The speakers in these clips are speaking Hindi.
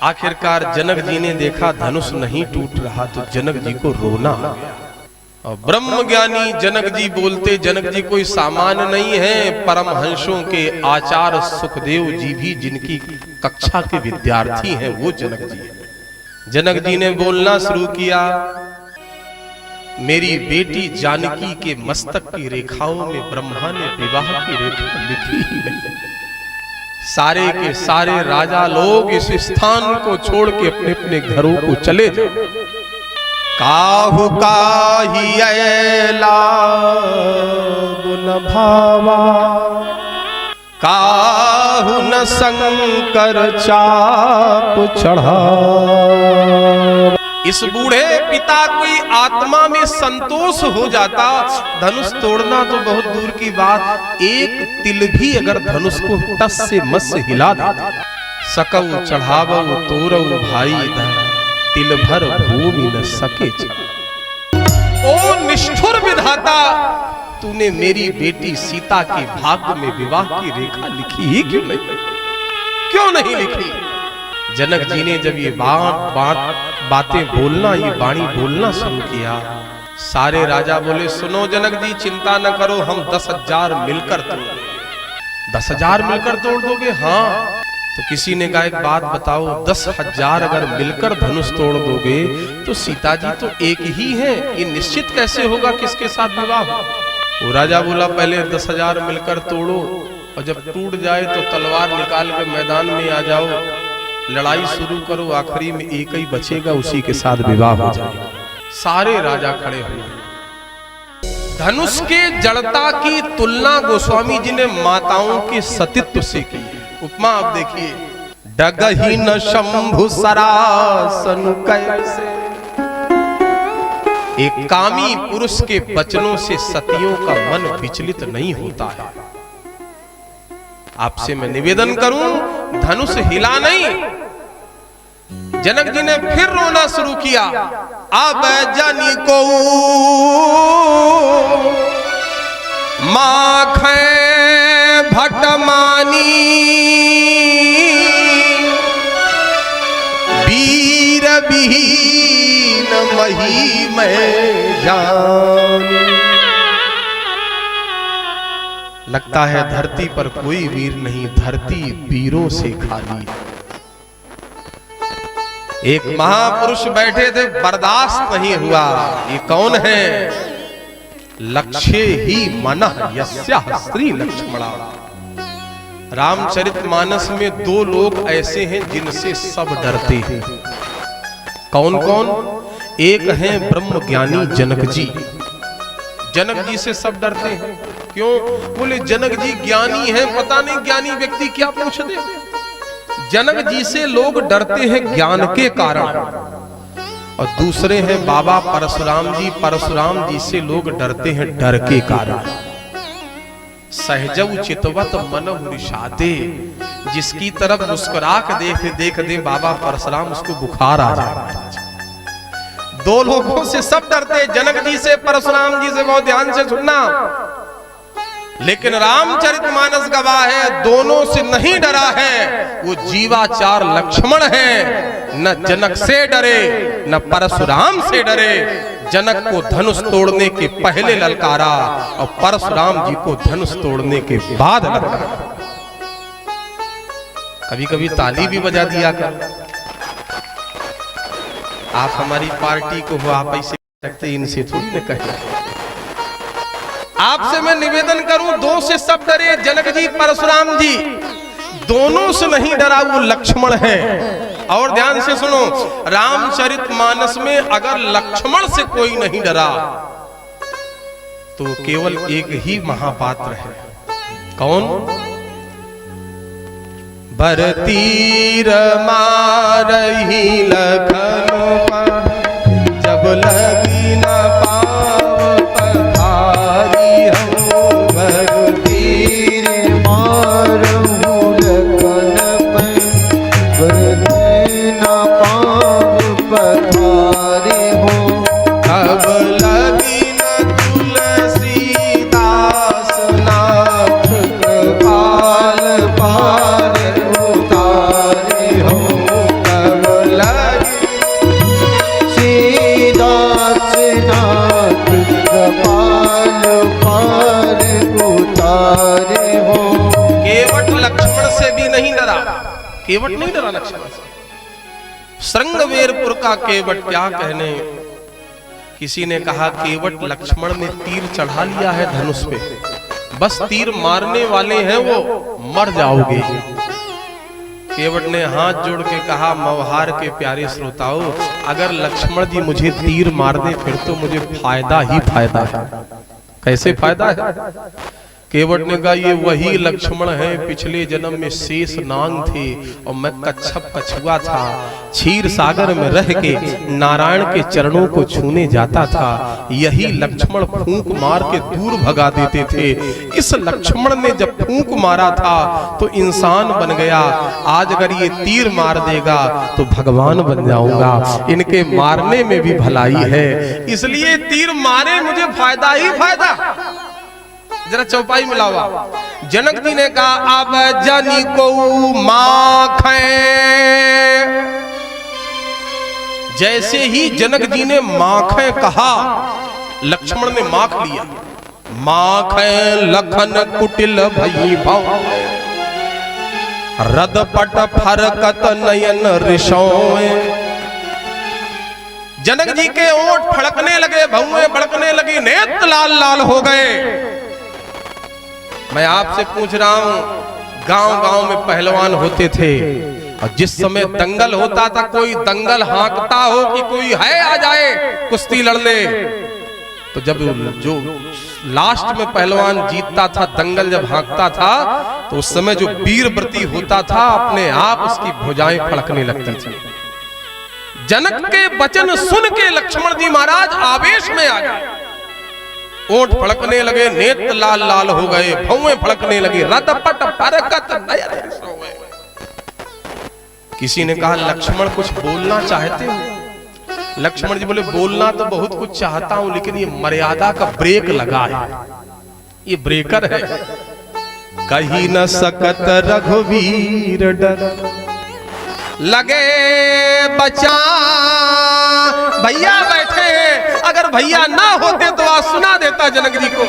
आखिरकार जनक जी ने देखा धनुष नहीं टूट रहा तो जनक जी को रोना आ गया। और ब्रह्म ज्ञानी जनक जी बोलते, जनक जी कोई सामान्य नहीं है, परमहंसों के आचार्य सुखदेव जी भी जिनकी कक्षा के विद्यार्थी हैं वो जनक जी हैं। जनक जी ने बोलना शुरू किया, मेरी बेटी जानकी के मस्तक की रेखाओं में ब्रह्मा ने विवाह की रेखा लिखी है। सारे के सारे राजा लोग इस स्थान को छोड़ के अपने अपने घरों को चले जाओ। काहू काही ऐला गुण भावा, काहू न शंकर चाप चढ़ा। इस बूढ़े पिता की आत्मा में संतोष हो जाता, धनुष तोड़ना तो बहुत दूर की बात, एक तिल भी अगर धनुष को टस से मस हिला देता। सकऊ चढ़ावऊ तोरऊ भाई तिल भर भूमि न सके। ओ निष्ठुर विधाता, तूने मेरी बेटी सीता के भाग्य में विवाह की रेखा लिखी ही क्यों नहीं लिखी? जनक जी ने जब ये बातें बोलना, ये वाणी बोलना शुरू किया, सारे राजा बोले, सुनो जनक जी चिंता न करो, हम 10,000 मिलकर तोड़ 10,000 मिलकर तोड़ दोगे? हाँ। तो किसी ने कहा एक बात बताओ, 10,000 अगर मिलकर धनुष तोड़ दोगे तो सीता जी तो एक ही है, ये निश्चित कैसे होगा किसके साथ विवाह हो? वो राजा बोला पहले 10,000 मिलकर तोड़ो और जब टूट जाए तो तलवार निकाल के मैदान में आ जाओ, लड़ाई शुरू करो, आखिरी में एक ही बचेगा, उसी के साथ विवाह हो जाएगा। सारे राजा खड़े हुए। धनुष के जड़ता की तुलना गोस्वामी जी ने माताओं के सतीत्व से की है। उपमा आप देखिए, डगही न शंभु सरासन कैसे। एक कामी पुरुष के वचनों से सतियों का मन विचलित नहीं होता है। आपसे मैं निवेदन करूं, धनुष हिला नहीं। जनक जी ने फिर रोना शुरू किया, अब जानी को माखे भटमानी, वीर विहीन मही में जानी। लगता है धरती पर कोई वीर नहीं, धरती वीरों से खाली। एक महापुरुष बैठे थे, बर्दाश्त नहीं हुआ। ये कौन है? लक्ष्य ही मनः यस्याः श्री लक्ष्मणा। रामचरितमानस में 2 लोग ऐसे हैं जिनसे सब डरते हैं। कौन कौन? एक है ब्रह्म ज्ञानी जनक जी। जनक जी से सब डरते हैं। क्यों? बोले जनक जी ज्ञानी हैं, पता नहीं ज्ञानी व्यक्ति क्या पूछते। जनक जी से लोग डरते हैं ज्ञान के कारण। और दूसरे हैं बाबा परशुराम जी। परशुराम जी से लोग डरते हैं डर के कारण। सहजव चितवत मनहु निषादे, जिसकी तरफ मुस्कुरा के देख दे बाबा परशुराम, उसको बुखार आ जाए। 2 लोगों से सब डरते, जनक जी से, परशुराम जी से। बहुत ध्यान से सुनना। लेकिन रामचरितमानस गवाह है, दोनों से नहीं डरा है। वो जीवाचार लक्ष्मण है, न जनक से डरे न परशुराम से डरे। जनक को धनुष तोड़ने के पहले ललकारा और परशुराम जी को धनुष तोड़ने के बाद ललकारा। कभी कभी ताली भी बजा दिया कर। आप हमारी पार्टी को हो, आप ऐसे सकते, इनसे थोड़ी न कहे। आपसे मैं निवेदन करूं, 2 से सब डरे, जनक जी परशुराम जी। दोनों से नहीं डरा वो लक्ष्मण है। और ध्यान से सुनो, रामचरितमानस में अगर लक्ष्मण से कोई नहीं डरा तो केवल एक ही महापात्र है। कौन? भरतीर मारही लखन जब लगी न पाव पधारी। हम भरतीर मारहु लखन न पाव पधारी हो। अब लगी न तुलसीदास नाथ कृपाल पार उतारे हो। केवट नहीं डरा लक्ष्मण से। श्रृंगवेरपुर का केवट क्या कहने। किसी ने कहा केवट लक्ष्मण ने तीर चढ़ा लिया है धनुष पे, बस तीर मारने वाले हैं वो, मर जाओगे। केवट ने हाथ जोड़ के कहा मवहार के प्यारे श्रोताओं, अगर लक्ष्मण जी मुझे तीर मार दे फिर तो मुझे फायदा ही फायदा है। कैसे फायदा है? केवट ने कहा ये वही लक्ष्मण है, पिछले जन्म में शेष नांग थे और मैं कच्छप कछुआ था, क्षीर सागर में रह के नारायण के चरणों को छूने जाता था। यही लक्ष्मण फूंक मार के दूर भगा देते थे। इस लक्ष्मण ने जब फूंक मारा था तो इंसान बन गया, आज अगर ये तीर मार देगा तो भगवान बन जाऊंगा। इनके मारने में भी भलाई है, इसलिए तीर मारे मुझे फायदा ही फायदा। जरा चौपाई मिलावा। जनक जी ने कहा अब जानी को माखे। जैसे ही जनक जी ने माखे कहा, लक्ष्मण ने माख लिया। माखे लखन कुटिल भई भव, रदपट फरकत नयन ऋषों। जनक जी के ओंठ फड़कने लगे, भौएं बड़कने लगी, नेत्र लाल लाल हो गए। मैं आपसे पूछ रहा हूं, गांव-गांव में पहलवान होते थे और जिस समय दंगल होता था कोई दंगल हाँकता हो कि कोई है आ जाए कुश्ती लड़ ले, तो जब जो लास्ट में पहलवान जीतता था, दंगल जब हाँकता था, तो उस समय जो वीरव्रती होता था अपने आप उसकी भुजाएं फड़कने लगती थी। जनक के वचन सुन के लक्ष्मण जी महाराज आवेश में आ गए, ओंठ फड़कने लगे, नेत्र लाल लाल हो गए, भौएं फड़कने लगी, रदपट फरकत नयन ऋषों। किसी ने कहा लक्ष्मण कुछ बोलना चाहते हो? लक्ष्मण जी बोले बोलना तो बहुत कुछ चाहता हूं, लेकिन ये मर्यादा का ब्रेक लगा है, ये ब्रेकर है। कहीं न सकत रघुवीर डर लगे बचा। भैया बैठे हैं, अगर भैया ना होते तो आज सुना देता जनक जी को।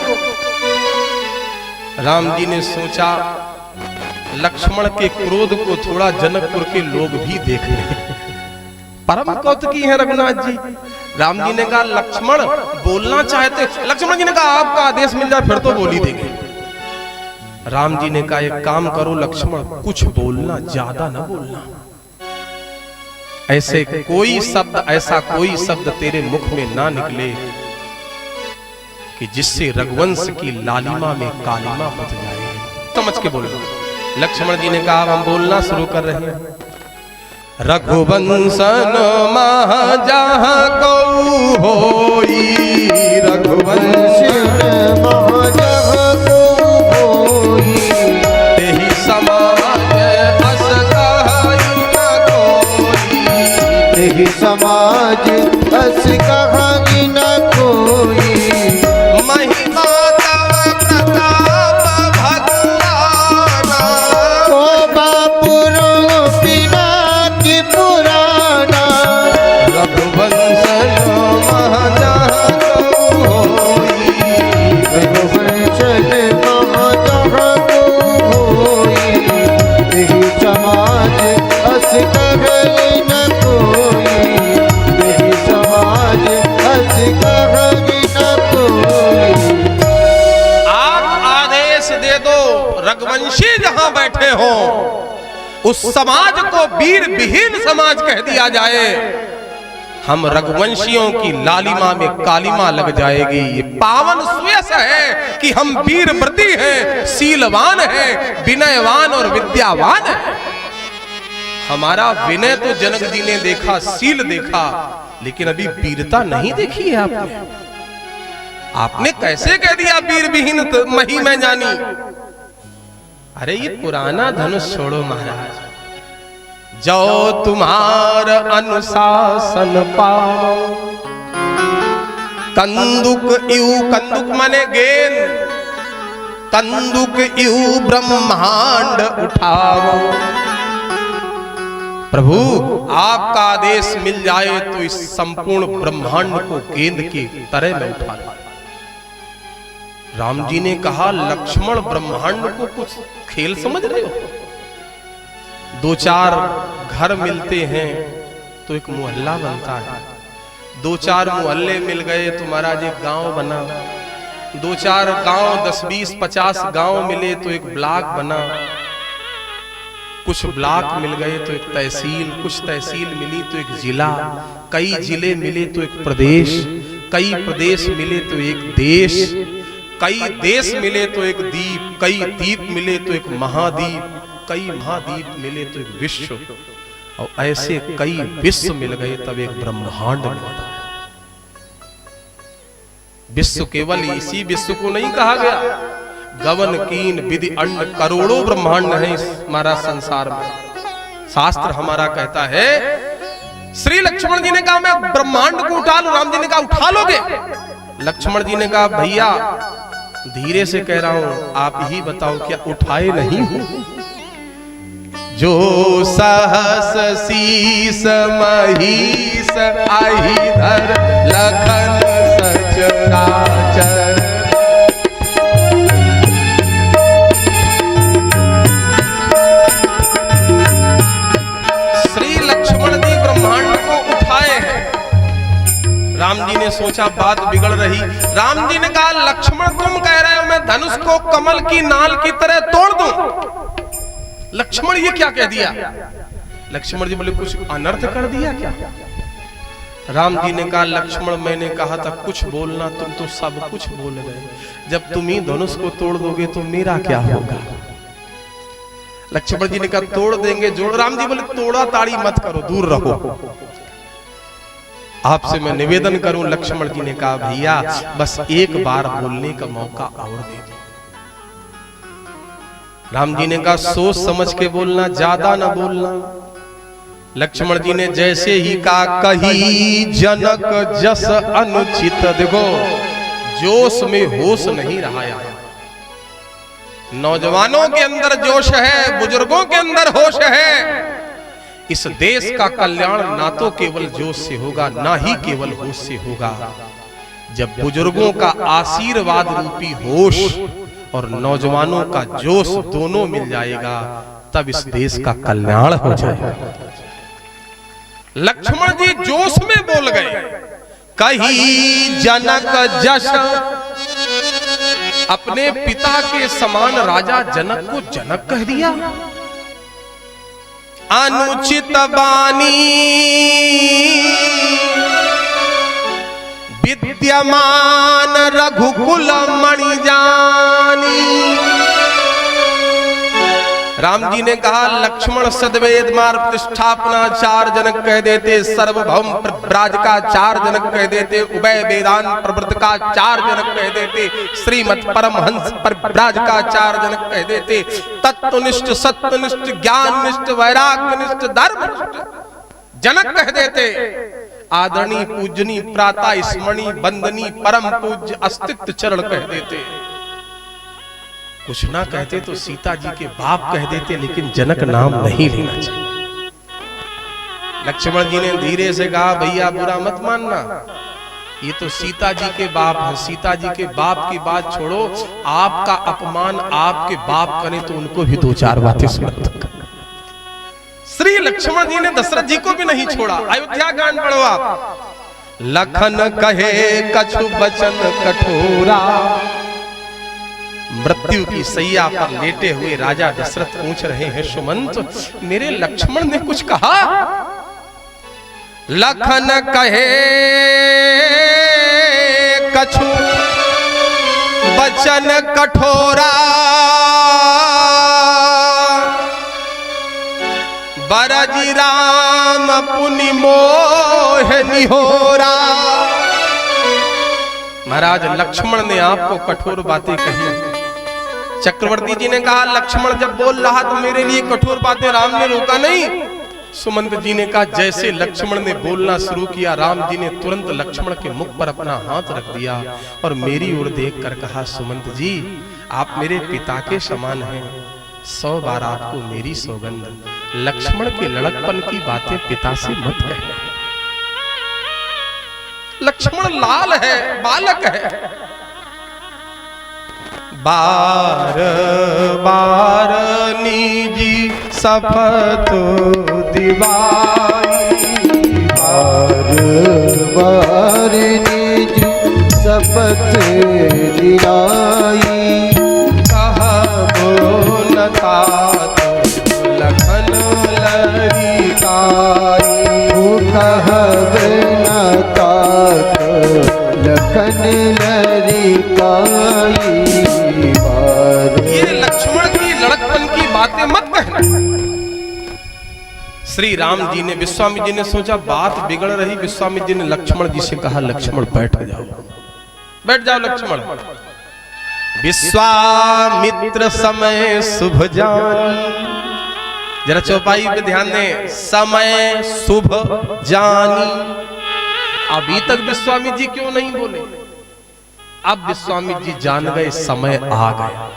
राम जी ने सोचा लक्ष्मण के क्रोध को थोड़ा जनकपुर के लोग भी देख लें। परम कौतुकी है रघुनाथ जी। राम जी ने कहा लक्ष्मण बोलना चाहते। लक्ष्मण जी ने कहा आपका आदेश मिल जाए फिर तो बोल ही देंगे। राम जी ने कहा एक काम करो लक्ष्मण, कुछ बोलना, ज्यादा ना बोलना। ऐसे कोई शब्द, ऐसा कोई शब्द तेरे मुख में ना निकले कि जिससे रघुवंश की लालिमा में कालिमा बच जाए। समझ के बोलो। लक्ष्मण जी ने कहा हम बोलना शुरू कर रहे हैं। रघुवंशन महाजहाँ को होई, रघुवंश महाजहाँ को होई, तेहि समाज अस कहाई न कोई, तेहि समाज अस कहाई न कोई। महिमा तव प्रताप भगवाना, को बापुरो बिना की पुराना। रघुवंशन महाजहाँ को होई, रघुवंशन महाजहाँ को होई, तेहि समाज अस कहाई न कोई, तेहि समाज अस कहाई न कोई। आप आदेश दे दो रघुवंशी जहां बैठे हो उस समाज को वीर विहीन समाज कह दिया जाए। हम रघुवंशियों की लालिमा में कालिमा लग जाएगी। ये पावन सुयस है कि हम वीर व्रती हैं, शीलवान हैं, विनयवान और विद्यावान हैं। हमारा विनय तो जनक जी ने देखा, शील देखा, लेकिन अभी वीरता नहीं देखी है आपने। आपने कैसे कह दिया वीर विहीन मही में जानी। अरे ये पुराना धनुष छोड़ो महाराज, जो तुम्हार अनुशासन पाओ। कंदुक इउ, कंदुक माने गेंद, कंदुक इउ ब्रह्मांड उठाओ। प्रभु आपका आदेश मिल जाए तो इस संपूर्ण ब्रह्मांड को गेंद की तरह में उठा लो। राम जी ने कहा लक्ष्मण ब्रह्मांड को कुछ खेल समझ रहे हो? दो चार घर मिलते हैं तो एक मोहल्ला बनता है, दो चार मोहल्ले मिल गए तो महाराज एक गांव बना, दो चार गांव 10, 20, 50 गांव मिले तो एक ब्लॉक बना, कुछ ब्लॉक मिल गए तो एक तहसील, कुछ तहसील मिली तो एक जिला, कई जिले मिले तो एक प्रदेश, कई प्रदेश मिले तो एक देश, कई देश मिले तो एक द्वीप, कई द्वीप मिले तो एक महाद्वीप, कई महाद्वीप मिले तो एक विश्व, और ऐसे कई विश्व मिल गए तब एक ब्रह्मांड मिलता है। विश्व केवल इसी विश्व को नहीं कहा गया, गगन कीन विधि अंड करोड़ों ब्रह्मांड है इस हमारा संसार में। शास्त्र हमारा कहता है, श्री लक्ष्मण जी ने कहा मैं ब्रह्मांड को उठा लूं, राम जी ने कहा उठा लोगे? लक्ष्मण जी ने कहा भैया धीरे से कह रहा हूं, आप ही बताओ क्या उठाए नहीं हूं? जो सहस शीस महीस अहिधर लखन सचराचर, श्री लक्ष्मण जी ब्रह्मांड को उठाए हैं। राम जी ने सोचा बात बिगड़ रही, राम जी ने कहा लक्ष्मण तुम कह रहे हो मैं धनुष को कमल की नाल की तरह तोड़ दूं? लक्ष्मण ये क्या कह दिया? लक्ष्मण जी बोले कुछ अनर्थ कर दिया क्या? राम जी ने कहा लक्ष्मण मैंने कहा था कुछ बोलना, तुम तो सब कुछ बोल गए, जब तुम ही धनुष को तोड़ दोगे तो मेरा क्या होगा? लक्ष्मण जी ने कहा तोड़ देंगे जोड़। राम जी बोले तोड़ा ताड़ी मत करो, दूर रहो, आपसे मैं निवेदन करूं। लक्ष्मण जी ने कहा भैया बस एक बार बोलने का मौका और दे दो। राम जी ने कहा सोच समझ के बोलना, ज्यादा ना बोलना। लक्ष्मण जी ने जैसे ही कहा कही जनक जस अनुचित, देखो जोश में होश नहीं रहा यार। नौजवानों के अंदर जोश है, बुजुर्गों के अंदर होश है। इस देश का कल्याण ना तो केवल जोश से होगा, ना ही केवल होश से होगा। जब बुजुर्गों का आशीर्वाद रूपी होश और नौजवानों का जोश दोनों मिल जाएगा, तब इस देश का कल्याण हो जाएगा। लक्ष्मण जी जोश में बोल गए, कही जनक जश, अपने पिता के समान राजा जनक को जनक कह दिया। अनुचित बानी विद्यमान रघुकुल मणि जानी। राम जी ने कहा लक्ष्मण सदवेद मार्ग प्रतिष्ठापना चार जनक कह देते, सर्वभौम ब्राज का चार जनक कह देते, उभय वेदांत प्रवृत्त का चार जनक कह देते, श्रीमद परमहंस ब्राज का चार जनक कह देते, तत्वनिष्ठ सत्यनिष्ठ ज्ञाननिष्ठ वैराग्यनिष्ठ धर्मनिष्ठ जनक कह देते। आदरणीय पूजनी प्राता स्मरणी बंदनी परम पूज्य अस्तित्व चरण कह देते। कुछ ना कहते तो सीता जी के बाप कह देते, लेकिन जनक नाम नहीं लेना चाहिए। लक्ष्मण जी ने धीरे से कहा भैया बुरा मत मानना, ये तो सीता जी के बाप है, सीता जी के बाप की बात छोड़ो, आपका अपमान आपके बाप करे तो उनको भी दो चार बातें सुना। श्री लक्ष्मण जी ने दशरथ जी को भी नहीं छोड़ा। अयोध्या कांड पढ़ो आप। लखन कहे कछु बचन कठोरा, मृत्यु की सैया पर लेटे हुए राजा दशरथ पूछ रहे हैं सुमंत मेरे लक्ष्मण ने कुछ कहा? लखन कहे कछु बचन कठोरा, बरजी राम पुनि मोह निहोरा। महाराज लक्ष्मण ने आपको कठोर बातें कही। चक्रवर्ती जी ने कहा लक्ष्मण जब बोल रहा तो मेरे लिए कठोर बातें राम ने रोका नहीं। सुमंत जी ने कहा जैसे लक्ष्मण ने बोलना शुरू किया, राम जी ने तुरंत लक्ष्मण के मुख पर अपना हाथ रख दिया और मेरी ओर देखकर कहा सुमंत जी आप मेरे पिता के समान हैं, 100 बार आपको मेरी सौगंध, लक्ष्मण के लड़कपन की बातें पिता से मत कहना। लक्ष्मण लाल है, बालक है। बार बार निजी शपथ दिवाई, बार बार निज शपथ दिलाई, कहबो न तात लखन लरिकाई, कहबे न तात लखन लरिकाई। ये लक्ष्मण की लड़कपन की बातें मत कहना। श्री राम जी ने, विश्वामित्र जी ने सोचा बात बिगड़ रही। विश्वामित्र जी ने लक्ष्मण जी से कहा, लक्ष्मण बैठ जाओ, बैठ जाओ लक्ष्मण। विश्वामित्र समय शुभ जानी, जरा चौपाई पे ध्यान दें, समय शुभ जानी। अभी तक विश्वामित्र जी क्यों नहीं बोले? अब विश्वामित्र जी जान गए समय आ गया।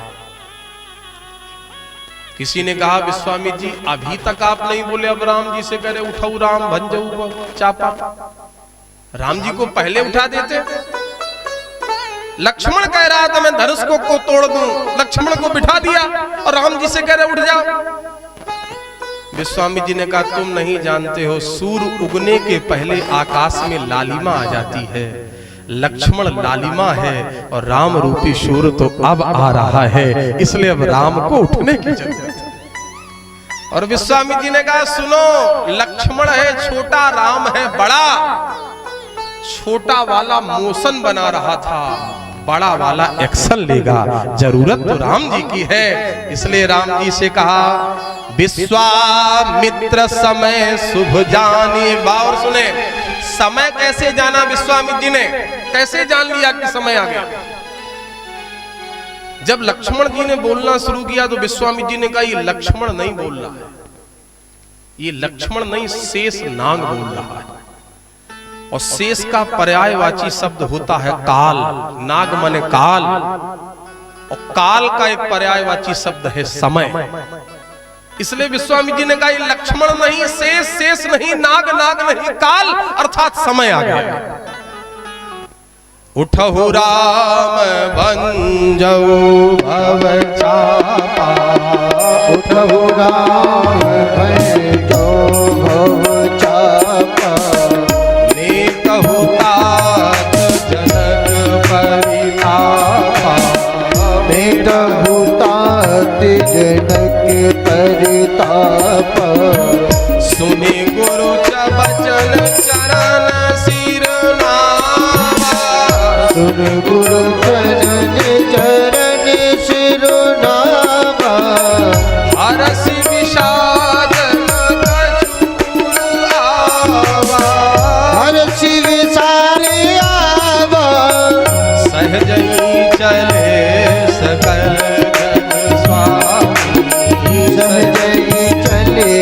किसी ने कहा, विश्वामित्र जी अभी तक आप नहीं बोले, अब राम जी से कह रहे उठाऊ राम भंजऊ चापा। राम जी को पहले उठा देते। लक्ष्मण कह रहा था मैं धनुष को तोड़ दूं, लक्ष्मण को बिठा दिया और राम जी से कह रहे उठ जाओ। विश्वामित्र जी ने कहा, तुम नहीं जानते हो, सूर्य उगने के पहले आकाश में लालिमा आ जाती है। लक्ष्मण लालिमा है और राम रूपी सूर्य तो अब आ रहा है, इसलिए अब राम को उठने की जरूरत है। और विश्वामित्र जी ने कहा, सुनो, लक्ष्मण है छोटा, राम है बड़ा। छोटा वाला मोशन बना रहा था, बड़ा वाला एक्शन लेगा। जरूरत तो राम जी की है, इसलिए राम जी से कहा, विश्वामित्र समय शुभ जानी। बावर सुने, समय कैसे जाना विश्वामित्र जी ने? कैसे जान लिया कि समय आ गया? जब लक्ष्मण जी ने बोलना शुरू किया तो विश्वामित्र जी ने कहा, ये लक्ष्मण नहीं बोल रहा है, ये लक्ष्मण नहीं, शेष नाग बोल रहा है। और शेष का पर्यायवाची शब्द होता है काल। नाग माने काल, और काल का एक पर्यायवाची शब्द है समय। इसलिए विश्वामित्र जी ने कहा, ये लक्ष्मण नहीं, शेष, शेष नहीं, नाग, नाग नहीं, काल अर्थात समय आ गया। उठहु राम भंजऊ भव चापा, उठहु राम भंजऊ भव चापा, नेकहु तात जनक परितापा, नेकहु तात जनक परितापा, सुनि गुरु बचन चरण सिर नावा, सुन गुरु चरण चरण सिर नावा, हरसि विषाद न कछु आवा, हरसि विषाद आवा, सहजहि चले सकल जग स्वामी, सहजहि चले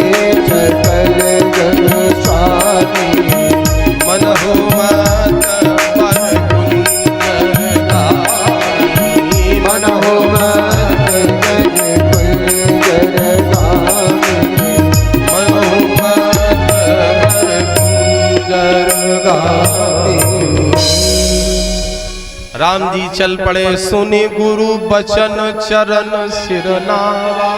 सकल जग स्वामी, मनहु मत पर कुंजरगामी, मनहु मत जन कुंजरगामी, मनहु मत पर कुंजरगामी। राम जी चल पड़े, सुनि गुरु बचन चरण सिर नावा,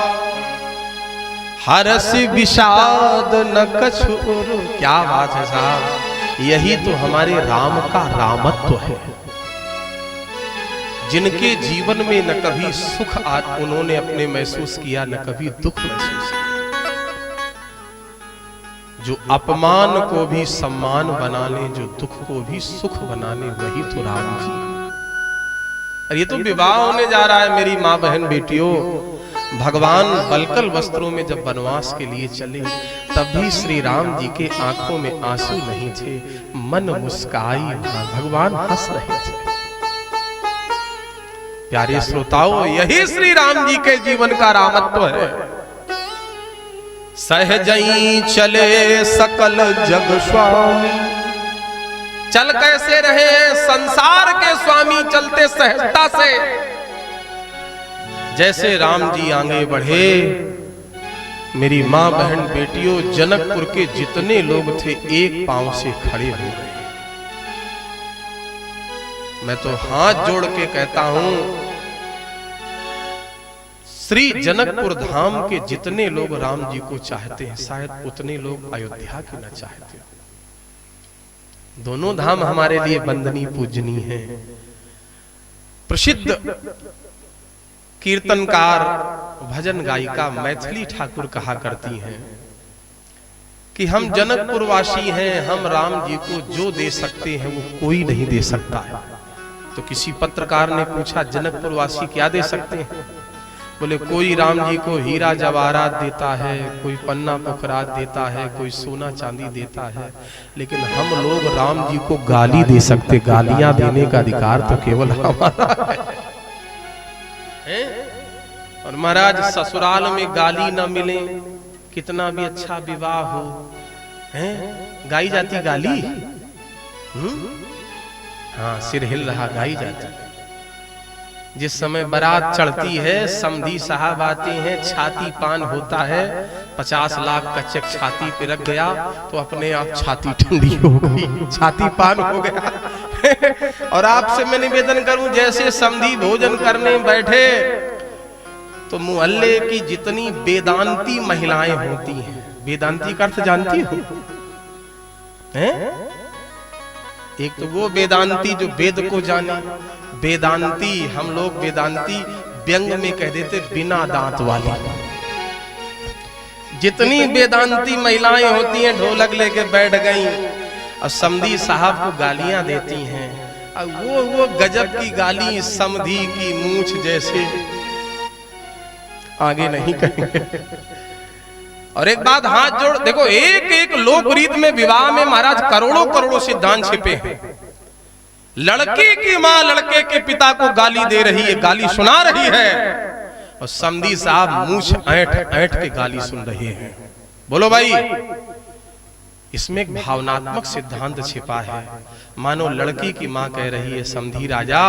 हरसि विषाद न कछु उर। क्या बात है साहब, यही तो हमारे राम का रामत्व है। जिनके जीवन में न कभी सुख उन्होंने अपने महसूस किया, न कभी दुख महसूस किया, जो अपमान को भी सम्मान बना ले, जो दुख को भी सुख बना ले, वही तो राम जी। और ये तो विवाह होने जा रहा है मेरी माँ बहन बेटियों। भगवान बलकल वस्त्रों में जब वनवास के लिए चले, तब भी श्री राम जी के आंखों में आंसू नहीं थे, मन मुस्काई, भगवान हंस रहे थे। प्यारे श्रोताओं, यही श्री राम जी के जीवन का रामत्व है। सहजई चले सकल जग स्वामी, चल कैसे रहे संसार के स्वामी, चलते सहजता से। जैसे राम जी आगे बढ़े, मेरी मां बहन बेटियों, जनकपुर के जितने लोग थे एक पांव से खड़े हो गए। मैं तो हाथ जोड़ के कहता हूं, श्री जनकपुर धाम के जितने लोग राम जी को चाहते हैं, शायद उतने लोग अयोध्या के न चाहते। दोनों धाम हमारे लिए वंदनीय पूजनीय हैं। प्रसिद्ध कीर्तनकार भजन गायिका मैथिली ठाकुर कहा करती हैं कि हम जनकपुर वासी हैं, हम राम जी को जो दे सकते हैं वो कोई नहीं दे सकता है। तो किसी पत्रकार ने पूछा, जनकपुर वासी क्या दे सकते हैं? बोले, कोई राम जी को हीरा जवाहरात देता है, कोई पन्ना पुखरात देता है, कोई सोना चांदी देता है, लेकिन हम लोग राम जी को गाली दे सकते। गालियां देने का अधिकार तो केवल हमारा है। और महाराज, ससुराल में गाली ना मिले, कितना भी अच्छा विवाह हो, हैं, गाई जाती गाली। हाँ, सिर हिल रहा, गाई जाती। जिस समय बारात चढ़ती है, समधी साहब आते हैं, छाती पान होता है, 50 लाख का चेक छाती पे रख गया तो अपने आप छाती ठंडी हो गई, छाती पान हो गया। और आपसे मैं निवेदन करूं, जैसे समधी भोजन करने बैठे तो मुहल्ले की जितनी वेदांती महिलाएं होती हैं, वेदांती का अर्थ जानती हो? हैं? एक तो वो वेदांती जो वेद को जाने, वेदांती हम लोग वेदांती व्यंग में कह देते बिना दांत वाली। जितनी वेदांती महिलाएं होती हैं ढोलक लेके बैठ गई और समधी साहब को गालियां देती हैं। और वो गजब की गाली, समधी की मूंछ जैसे, आगे नहीं कहेंगे। और एक बात हाथ जोड़ देखो, एक एक लोक रीत में विवाह में महाराज करोड़ों करोड़ों सिद्धांत छिपे हैं। लड़की की मां लड़के के पिता को गाली दे रही है, गाली सुना रही है, और समधी साहब मूंछ ऐंठ ऐंठ के गाली सुन रहे हैं। बोलो भाई, इसमें एक भावनात्मक सिद्धांत छिपा है। मानो लड़की की मां कह रही है, समधी राजा,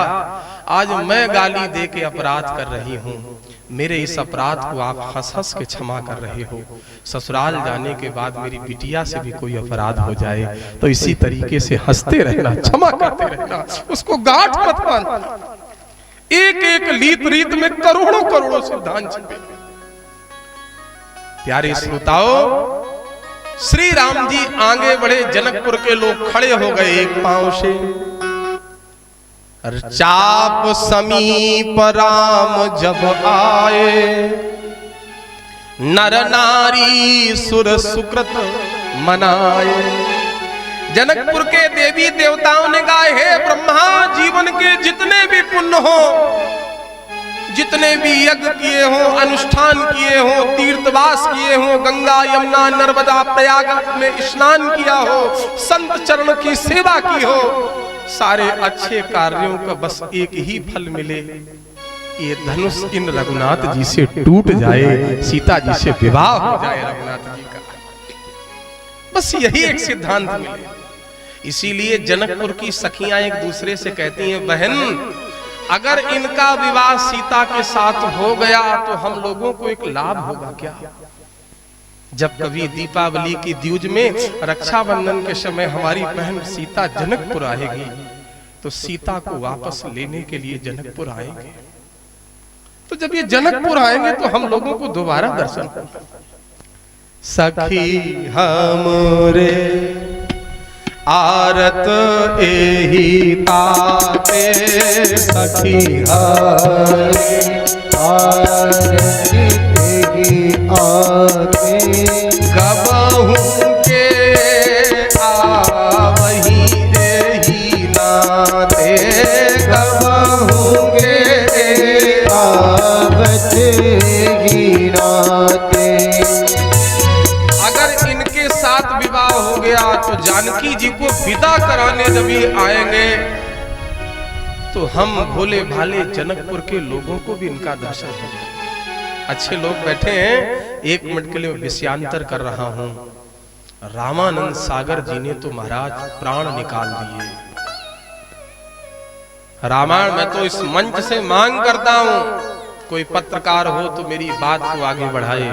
आज मैं गाली दे के अपराध कर रही हूं, मेरे इस अपराध को आप हंस हंस के क्षमा कर रहे हो। ससुराल जाने के बाद मेरी बिटिया से भी कोई अपराध हो जाए तो इसी तरीके से हंसते रहना, क्षमा करते रहना, उसको गांठ मत बांधना। एक एक लीत रीत में करोड़ों करोड़ों सिद्धांत छिपे। प्यारे श्रोताओं, श्री राम जी आगे बढ़े, जनकपुर के लोग खड़े हो गए एक पांव से। चाप समीप राम जब आए, नर नारी सुर सुकृत मनाए। जनकपुर के देवी देवताओं ने कहा, हे ब्रह्मा, जीवन के जितने भी पुण्य हो, जितने भी यज्ञ किए हो, अनुष्ठान किए हो, तीर्थवास किए हो, गंगा यमुना नर्मदा प्रयाग में स्नान किया हो, संत चरण की सेवा की हो, सारे अच्छे कार्यों का बस एक ही फल मिले, ये धनुष इन रघुनाथ जी से टूट जाए, सीता जी से विवाह हो जाए रघुनाथ जी का। बस यही एक सिद्धांत मिले। इसीलिए जनकपुर की सखियां एक दूसरे से कहती हैं, बहन, अगर इनका विवाह सीता के साथ हो गया तो हम लोगों को एक लाभ होगा क्या? जब कभी दीपावली की द्यूज में, रक्षाबंधन के समय हमारी बहन सीता जनकपुर आएगी तो सीता को वापस लेने के लिए जनकपुर आएंगे। तो जब ये जनकपुर आएंगे तो हम लोगों को दोबारा दर्शन होगा। सखी हमरे आरत एही ताते, सखी हमरे आरत एही आते, गबहू के आवही एही नाते, गबहू के आवत एही नाते। अगर इनके साथ विवाह हो गया तो जानकी जी को विदा कराने जब ये आएंगे तो हम भोले भाले जनकपुर के लोगों को भी इनका दर्शन होगा। अच्छे लोग बैठे हैं, एक मिनट के लिए विषयांतर कर रहा हूं। रामानंद सागर जी ने तो महाराज प्राण निकाल दिए। रामायण में तो इस मंच से मांग करता हूं, कोई पत्रकार हो तो मेरी बात को आगे बढ़ाए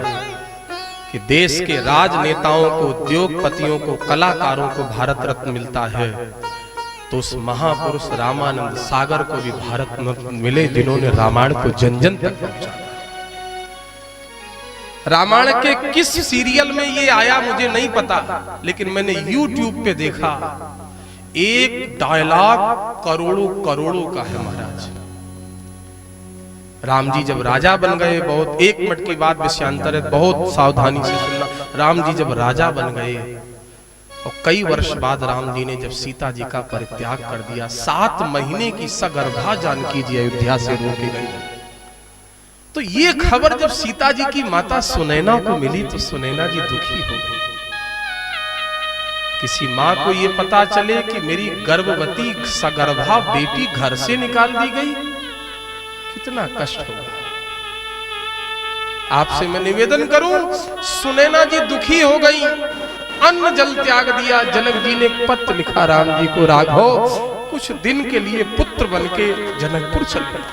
कि देश के राजनेताओं को, उद्योगपतियों को, कलाकारों को भारत रत्न मिलता है तो उस महापुरुष रामानंद सागर को भी भारत रत्न मिले, जिन्होंने रामायण को जन जन तक पहुंचाया। रामायण के किस सीरियल में ये आया मुझे नहीं पता, लेकिन मैंने YouTube पे देखा। एक डायलॉग करोड़ों करोड़ों का है महाराज। राम जी जब राजा बन गए, बहुत 1 मिनट की बात विषयांतर है, बहुत सावधानी से सुनना। राम जी जब राजा बन गए और कई वर्ष बाद राम जी ने जब सीता जी का परित्याग कर दिया, 7 महीने की सगर्भा जानकी जी अयोध्या से रो के गई। तो ये खबर जब सीता जी की माता सुनैना को मिली तो सुनैना जी दुखी हो गई। किसी माँ को ये पता चले कि मेरी गर्भवती सगर्भा बेटी घर से निकाल दी गई, कितना कष्ट होगा। आपसे मैं निवेदन करूं, सुनैना जी दुखी हो गई, अन्न जल त्याग दिया। जनक जी ने पत्र लिखा राम जी को, राघव कुछ दिन के लिए पुत्र बनके जनकपुर चल गए।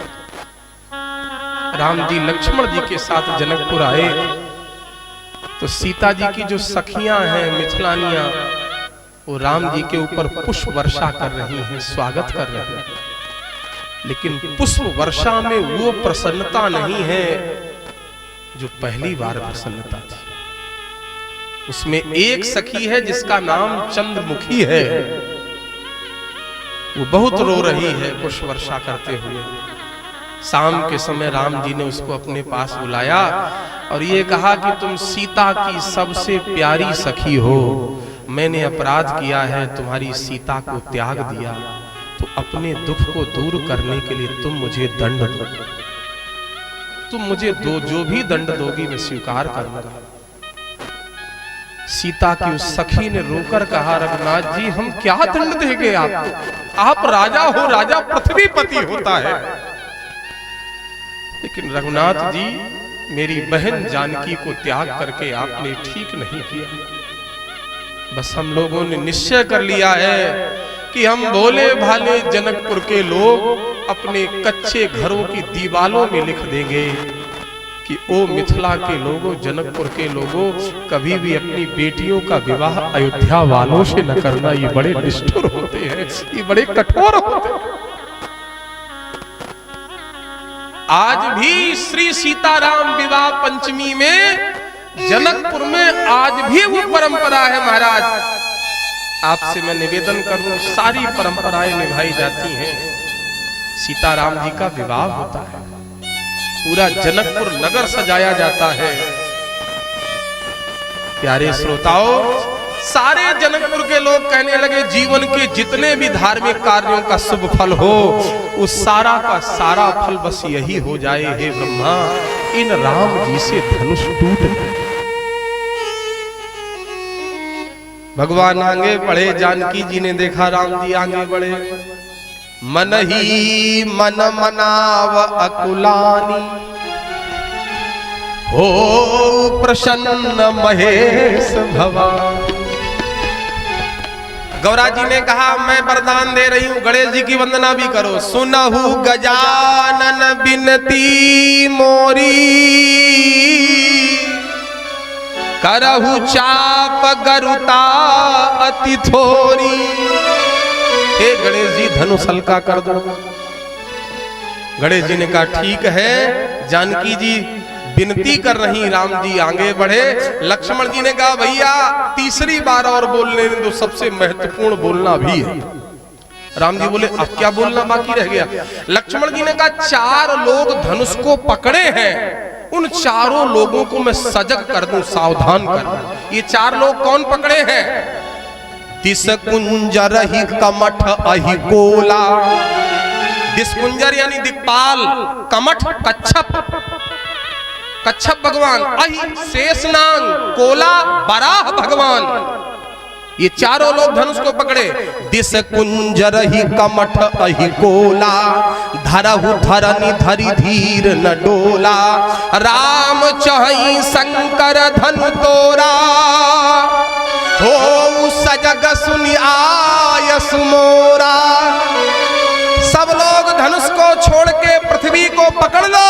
राम जी लक्ष्मण जी के साथ जनकपुर आए तो सीता जी की जो सखियां हैं मिथिलानियां, वो राम जी के ऊपर पुष्प वर्षा कर रही हैं, स्वागत कर रही हैं। लेकिन पुष्प वर्षा में वो प्रसन्नता नहीं है जो पहली बार प्रसन्नता थी। उसमें एक सखी है जिसका नाम चंद्रमुखी है, वो बहुत रो रही है पुष्प वर्षा करते हुए। शाम के समय राम जी ने उसको अपने पास बुलाया और ये कहा कि तुम सीता की सबसे प्यारी सखी हो, मैंने अपराध किया है, तुम्हारी सीता को त्याग दिया, तो अपने दुख को दूर करने के लिए तुम मुझे दंड दो। तुम मुझे जो भी दंड दोगी मैं स्वीकार करूंगा। सीता की उस सखी ने रोकर कहा, रघुनाथ जी हम क्या दंड देंगे आपको, आप राजा हो, राजा पृथ्वीपति होता है। लेकिन रघुनाथ जी मेरी बहन जानकी को त्याग करके आपने ठीक नहीं किया। बस हम लोगों ने निश्चय कर लिया है कि हम भोले भाले जनकपुर के लोग अपने कच्चे घरों की दीवालों में लिख देंगे कि ओ मिथिला के लोगों, जनकपुर के लोगों, कभी भी अपनी बेटियों का विवाह अयोध्या वालों से न करना। ये बड़े निष्ठुर होते हैं, ये बड़े कठोर होते हैं। आज भी श्री सीताराम विवाह पंचमी में जनकपुर में आज भी वो परंपरा है महाराज। आपसे मैं निवेदन करूं, सारी परंपराएं निभाई जाती हैं। सीताराम जी का विवाह होता है, पूरा जनकपुर नगर सजाया जाता है। प्यारे श्रोताओ, सारे जनकपुर के लोग कहने लगे जीवन के जितने भी धार्मिक कार्यों का शुभ फल हो, उस सारा का सारा फल बस यही हो जाए, हे ब्रह्मा इन राम जी से धनुष टूट गए। भगवान आगे बढ़े, जानकी जी ने देखा राम जी आगे बढ़े। मन ही मन मनाव अकुलानी, हो प्रसन्न महेश भवान। गौरा जी ने कहा मैं वरदान दे रही हूं, गणेश जी की वंदना भी करो। सुनहु गजानन बिनती मोरी, करहु चाप गरुता अति थोरी। हे गणेश जी धनुष हल्का कर दो। गणेश जी ने कहा ठीक है। जानकी जी विनती कर रही, राम जी आगे बढ़े। लक्ष्मण जी ने कहा भैया तीसरी बार और बोलने दो, सबसे महत्वपूर्ण बोलना भी है। राम जी बोले अब क्या बोलना बाकी रह गया। लक्ष्मण जी ने कहा 4 लोग धनुष को पकड़े हैं, उन चारों लोगों को मैं सजग कर दूं, सावधान कर दूं। ये 4 लोग कौन पकड़े हैं? दिस कुंजर ही कमठ अहि कोला। दिसकुंजर यानी दिक्पाल, कमठ कच्छप, कच्छप भगवान, अहि शेषनाग, कोला बराह भगवान। ये चारों लोग धनुष को पकड़े। दिस कुंजर ही कमठ अहि कोला, धरहु धरनी धरि धीर न डोला। राम चहई शंकर धनु तोरा, हो सजग सुनि आयस मोरा। सब लोग धनुष को छोड़ के पृथ्वी को पकड़ लो।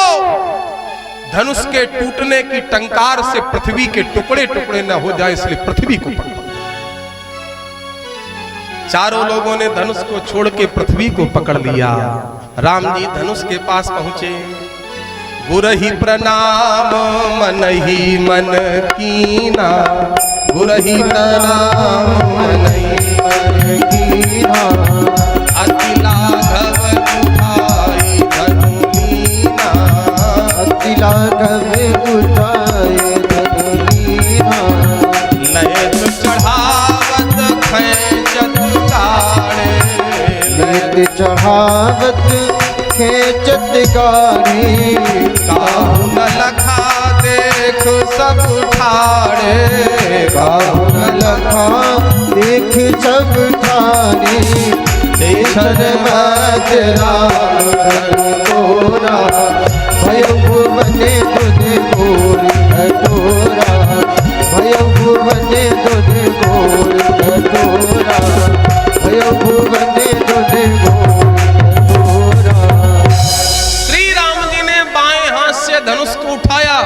धनुष के टूटने की टंकार से पृथ्वी के टुकड़े टुकड़े न हो जाए, इसलिए पृथ्वी को पकड़ो। चारों लोगों ने धनुष को छोड़ के पृथ्वी को पकड़ लिया। राम जी धनुष के पास पहुंचे। गुरहि प्रणाम मन ही मन कीना, गुरहि प्रणाम मन ही मन कीना, अति लाघव उठाई धनु लीना, अति लाघव उठाए धनु लीना, लयत चढ़ावत खेचत गाड़े, लयत चढ़ावत खेचत गाड़ी, काहू न लखा देख सब ठाड़े, काहू न लखा देख सब ठाने, देखन मत राम धनु तोरा, भयो भुवने तुध गोर कटोरा, भयो भुवने तुध गोर कटोरा, भयो भुवने तुध गोर कटोरा। श्री राम जी ने बाएं हाथ से धनुष को उठाया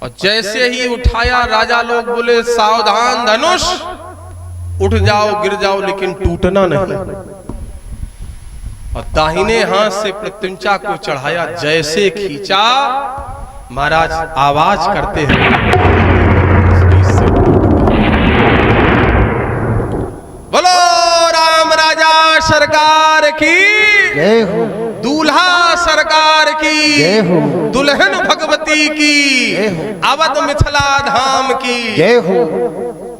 और जैसे ही उठाया राजा लोग बोले सावधान धनुष, उठ जाओ गिर जाओ लेकिन टूटना नहीं। और दाहिने हाथ से प्रत्यंचा को चढ़ाया, जैसे खींचा महाराज आवाज करते हैं, बोलो राम राजा सरकार की जय हो, दूल्हा सरकार की जय हो, दुल्हन भगवती की, जय हो, अवध मिथिला धाम की जय हो।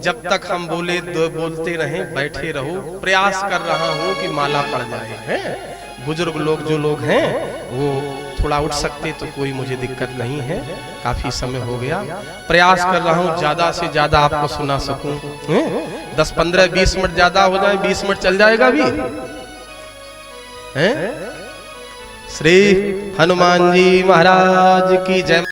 जब तक हम बोले बोलते रहे, बैठे रहो, प्रयास कर रहा हूं कि माला पड़ जाए। हैं बुजुर्ग लोग जो लोग हैं वो थोड़ा उठ सकते तो कोई मुझे दिक्कत नहीं है, काफी समय हो गया, प्रयास कर रहा हूं ज्यादा से ज्यादा आपको सुना सकूं। 10 15 20 मिनट ज्यादा हो जाए, 20 मिनट चल जाएगा भी। हैं श्री हनुमान जी महाराज की जय।